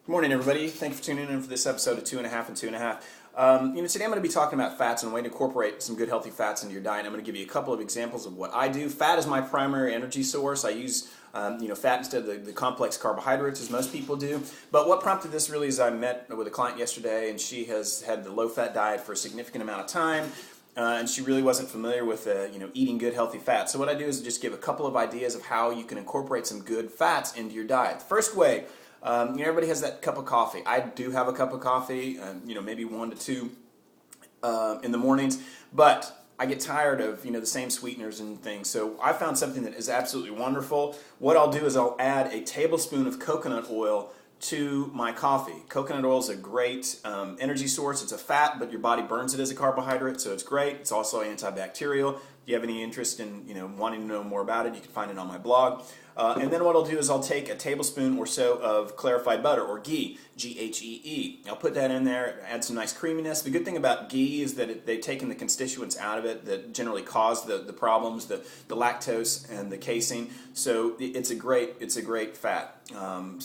Good morning, everybody. Thank you for tuning in for this episode of 2.5 and 2.5. Today I'm going to be talking about fats and a way to incorporate some good healthy fats into your diet. I'm going to give you a couple of examples of what I do. Fat is my primary energy source. I use fat instead of the complex carbohydrates, as most people do. But what prompted this really is I met with a client yesterday, and she has had the low-fat diet for a significant amount of time. And she really wasn't familiar with eating good healthy fats. So what I do is just give a couple of ideas of how you can incorporate some good fats into your diet. The first way, everybody has that cup of coffee. I do have a cup of coffee, maybe 1 to 2 in the mornings, but I get tired of the same sweeteners and things. So I found something that is absolutely wonderful. What I'll do is I'll add a tablespoon of coconut oil to my coffee. Coconut oil is a great energy source. It's a fat, but your body burns it as a carbohydrate, so it's great. It's also antibacterial. If you have any interest in wanting to know more about it, you can find it on my blog. And then what I'll do is I'll take a tablespoon or so of clarified butter, or ghee, G-H-E-E. I'll put that in there, add some nice creaminess. The good thing about ghee is that they've taken the constituents out of it that generally cause the problems, the lactose and the casein. So it's a great fat.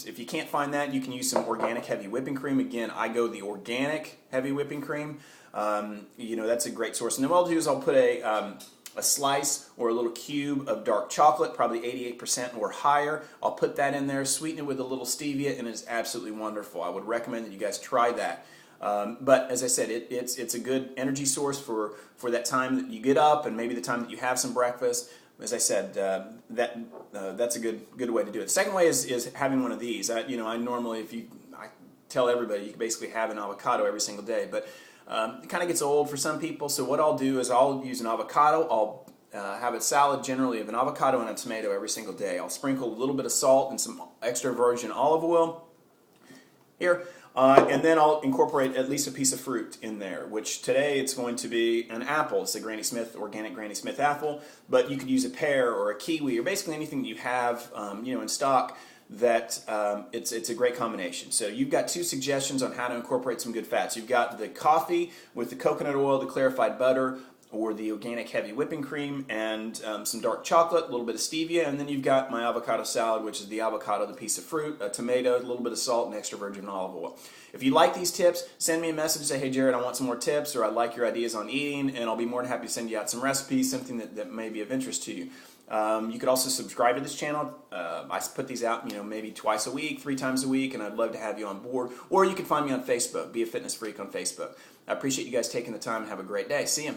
If you can't find that, you can use some organic heavy whipping cream. Again, I go the organic heavy whipping cream. That's a great source. And then what I'll do is I'll put a slice or a little cube of dark chocolate, probably 88% or higher. I'll put that in there, sweeten it with a little stevia, and it's absolutely wonderful. I would recommend that you guys try that. But as I said, it's a good energy source for that time that you get up and maybe the time that you have some breakfast. As I said, that's a good way to do it. The second way is having one of these. I normally, I tell everybody you can basically have an avocado every single day, but it kind of gets old for some people. So what I'll do is I'll use an avocado. I'll have a salad generally of an avocado and a tomato every single day. I'll sprinkle a little bit of salt and some extra virgin olive oil here. And then I'll incorporate at least a piece of fruit in there, which today it's going to be an apple. It's a Granny Smith, organic Granny Smith apple, but you could use a pear or a kiwi or basically anything that you have in stock that it's a great combination. So you've got 2 suggestions on how to incorporate some good fats. You've got the coffee with the coconut oil, the clarified butter, or the organic heavy whipping cream, and some dark chocolate, a little bit of stevia, and then you've got my avocado salad, which is the avocado, the piece of fruit, a tomato, a little bit of salt, and extra virgin olive oil. If you like these tips, send me a message, say, hey Jared, I want some more tips, or I like your ideas on eating, and I'll be more than happy to send you out some recipes, something that may be of interest to you. You could also subscribe to this channel. I put these out, maybe twice a week, 3 times a week, and I'd love to have you on board. Or you can find me on Facebook, Be a Fitness Freak on Facebook. I appreciate you guys taking the time and have a great day. See you.